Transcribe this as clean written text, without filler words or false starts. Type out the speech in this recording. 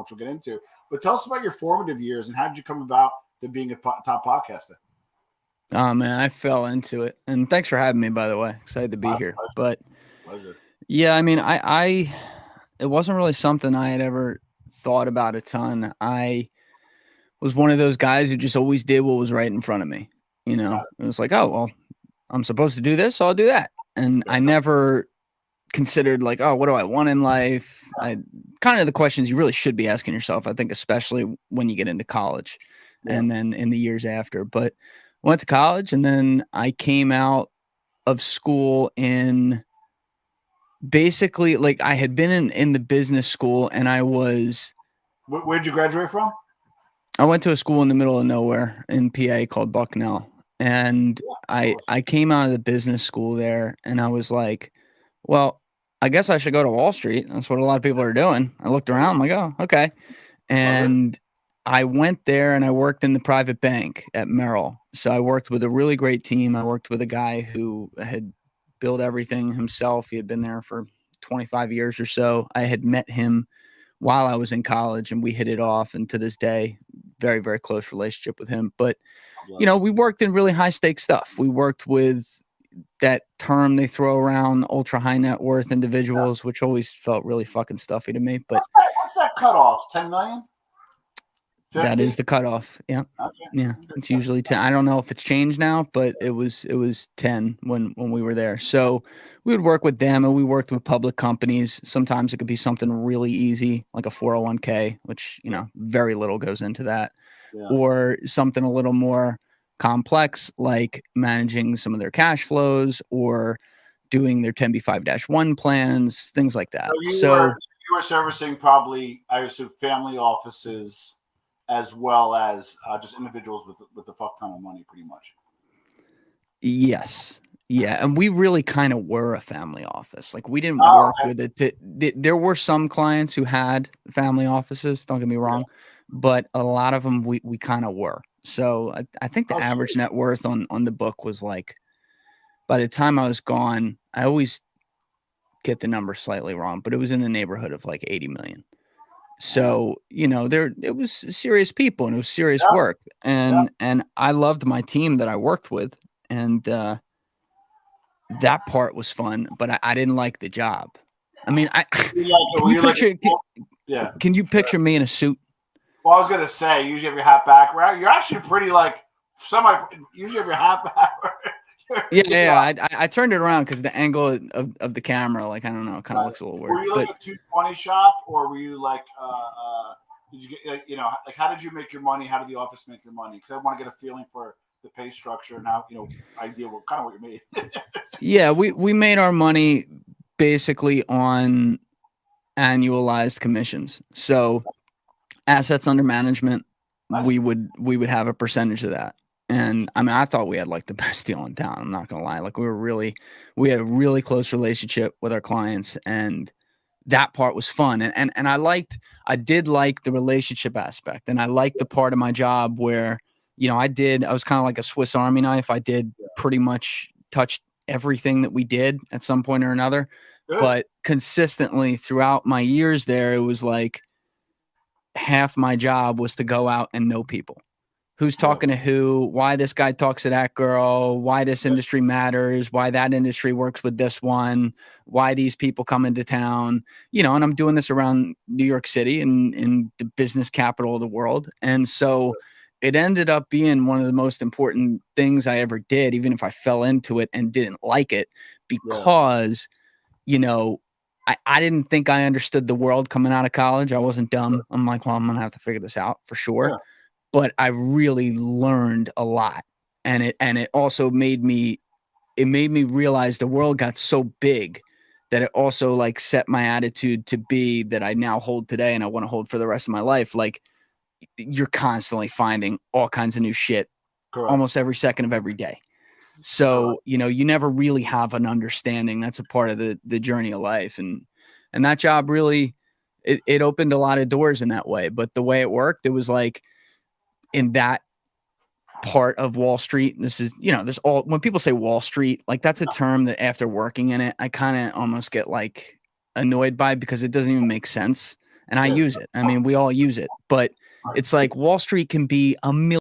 which we'll get into. But tell us about your formative years and how did you come about to being a top podcaster? Oh man, I fell into it, and thanks for having me. By the way, excited to be here. But yeah, I mean, I it wasn't really something I had ever thought about a ton. I was one of those guys who just always did what was right in front of me. You know, it was like, oh well, I'm supposed to do this, so I'll do that, and I never considered like, oh, what do I want in life? I kind of the questions you really should be asking yourself, I think, especially when you get into college and then in the years after. But went to college and then I came out of school in basically like I had been in the business school and I was. Where'd you graduate from? I went to a school in the middle of nowhere in PA called Bucknell. And I came out of the business school there and I was like, well, I guess I should go to Wall Street. That's what a lot of people are doing. I looked around, I'm like, oh, okay. And I went there and I worked in the private bank at Merrill. So I worked with a really great team. I worked with a guy who had built everything himself. He had been there for 25 years or so. I had met him while I was in college and we hit it off. And to this day, very, very close relationship with him. But, you know, we worked in really high stakes stuff. We worked with that term they throw around, ultra high net worth individuals, which always felt really fucking stuffy to me. But what's that cutoff? 10 million? 50? That is the cutoff. Yeah. Okay. Yeah. It's usually 10. I don't know if it's changed now, but it was 10 when we were there. So we would work with them and we worked with public companies. Sometimes it could be something really easy, like a 401k, which, you know, very little goes into that, or something a little more complex, like managing some of their cash flows or doing their 10b5-1 plans, things like that. So you were servicing probably, I assume, family offices as well as just individuals with a fuck ton of money, pretty much. Yes. Yeah. And we really kind of were a family office. Like we didn't work with it. There were some clients who had family offices, don't get me wrong, but a lot of them we kind of were. So I think the average net worth on the book was like, by the time I was gone, I always get the number slightly wrong, but it was in the neighborhood of like 80 million. So, you know, it was serious people and it was serious work. And I loved my team that I worked with. And that part was fun, but I didn't like the job. I mean, can you picture me in a suit? Well, I was going to say, usually have your hat back. You're actually pretty like usually have your hat back. Yeah. I turned it around because the angle of the camera, like, I don't know, it kind of looks a little weird. Were you like a 220 shop, or were you like, did you get, you know, like, how did you make your money? How did the office make your money? Because I want to get a feeling for the pay structure and how, you know, idea what kind of what you made. Yeah, we made our money basically on annualized commissions. So assets under management, we would have a percentage of that. And I mean, I thought we had like the best deal in town. I'm not going to lie. Like we had a really close relationship with our clients and that part was fun. And I did like the relationship aspect. And I liked the part of my job where, you know, I was kind of like a Swiss Army knife. I did pretty much touch everything that we did at some point or another, but consistently throughout my years there, it was like half my job was to go out and know people. Who's talking to who, why this guy talks to that girl, why this industry matters, why that industry works with this one, why these people come into town, you know, and I'm doing this around New York City and in the business capital of the world. And so it ended up being one of the most important things I ever did, even if I fell into it and didn't like it, because, you know, I didn't think I understood the world coming out of college. I wasn't dumb. I'm like, well, I'm going to have to figure this out for sure. Yeah. But I really learned a lot. And it also made me realize the world got so big that it also like set my attitude to be that I now hold today and I want to hold for the rest of my life. Like you're constantly finding all kinds of new shit almost every second of every day. So, you know, you never really have an understanding. That's a part of the journey of life. And that job really, it opened a lot of doors in that way. But the way it worked, it was like, in that part of Wall Street, this is, you know, when people say Wall Street, like that's a term that after working in it, I kind of almost get like annoyed by because it doesn't even make sense. and I use it. I mean, we all use it, but it's like Wall Street can be a million